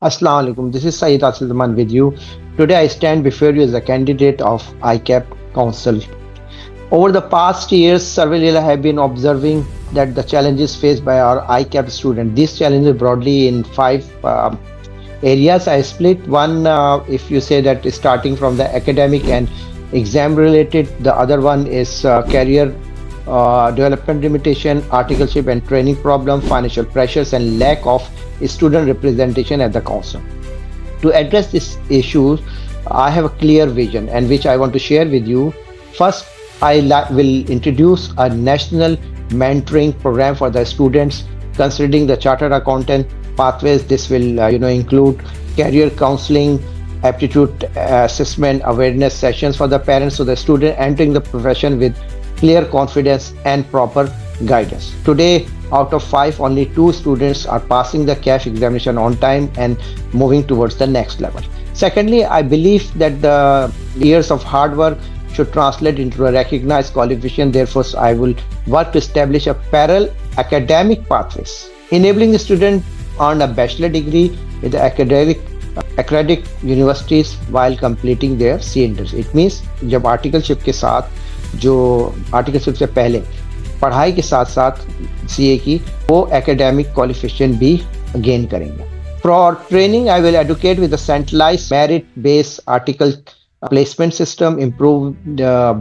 Assalamu alaikum. This is Saeed Asilman with you. Today I stand before you as a candidate of ICAP Council. Over the past years, Sarvelila have been observing that the challenges faced by our ICAP students. These challenges broadly in five areas. I split one, if you say that is starting from the academic and exam related. The other one is career development limitation, articleship and training problem, financial pressures, and lack of student representation at the council. To address these issues, I have a clear vision and which I want to share with you. First, will introduce a national mentoring program for the students considering the chartered accountant pathways. This will include career counseling, aptitude assessment, awareness sessions for the parents, so the student entering the profession with clear confidence and proper guidance. Today, out of 5, only 2 students are passing the cash examination on time and moving towards the next level. Secondly, I believe that the years of hard work should translate into a recognized qualification. Therefore, I will work to establish a parallel academic pathways, enabling the student earn a bachelor degree with the accredited universities while completing their CA interns. It means जब articleship के साथ जो articleship से पहले पढ़ाई के साथ साथ सीए की वो एकेडमिक क्वालिफिकेशन भी गेन करेंगे. For training I will educate with centralised merit based article placement system, improve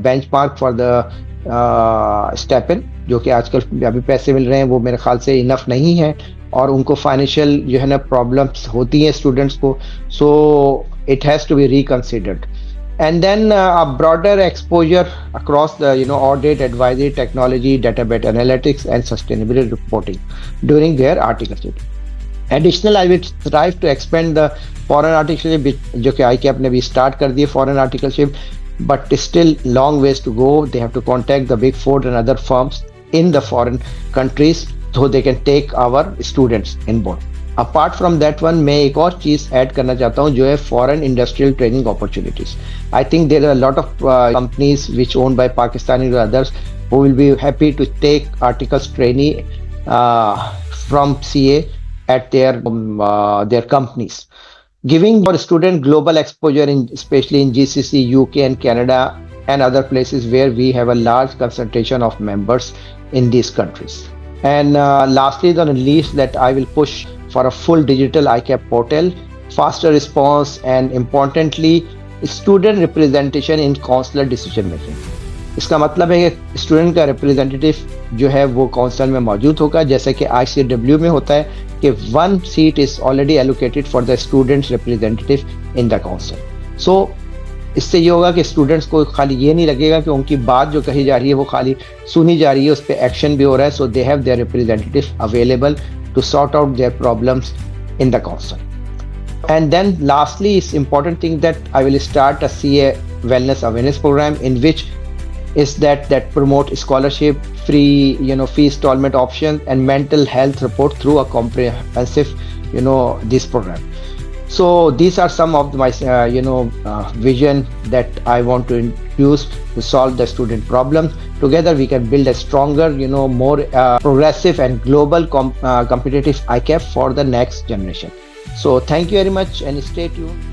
benchmark for the stipend, जो कि आजकल अभी पैसे मिल रहे हैं वो मेरे ख्याल से इनफ नहीं है और उनको फाइनेंशियल जो है ना प्रॉब्लम्स होती हैं स्टूडेंट्स को, so it has to be reconsidered. And then a broader exposure across the audit, advisory, technology, database analytics, and sustainability reporting during their articleship. Additional, I will strive to expand the foreign articleship, जो कि ICAP ने भी start कर दिए foreign articleship, but still long ways to go. They have to contact the Big Four and other firms in the foreign countries so they can take our students in board. Apart from that one, मैं एक और चीज add करना चाहता हूँ जो है foreign industrial training opportunities. I think there are lot of companies which owned by Pakistani और others who will be happy to take articles trainee from CA at their companies, giving our student global exposure in especially in GCC, UK and Canada and other places where we have a large concentration of members in these countries. And lastly, not least, that I will push for a full digital ICAP portal, faster response, and importantly, student representation in consular decision making. इसका मतलब है कि student का representative जो है वो council में मौजूद होगा, जैसे कि ICW में होता है कि 1 seat is already allocated for the students representative in the council. So इससे ये होगा कि स्टूडेंट्स को खाली ये नहीं लगेगा कि उनकी बात जो कही जा रही है वो खाली सुनी जा रही है, उस पर एक्शन भी हो रहा है. So they have their representative available to sort out their problems in the council. And then lastly, it's important thing that I will start a CA wellness awareness program in which is that promote scholarship, free fee installment options and mental health support through a comprehensive this program. So these are some of my vision that I want to introduce to solve the student problems. Together we can build a stronger more progressive and global competitive ICAP for the next generation. So thank you very much and stay tuned.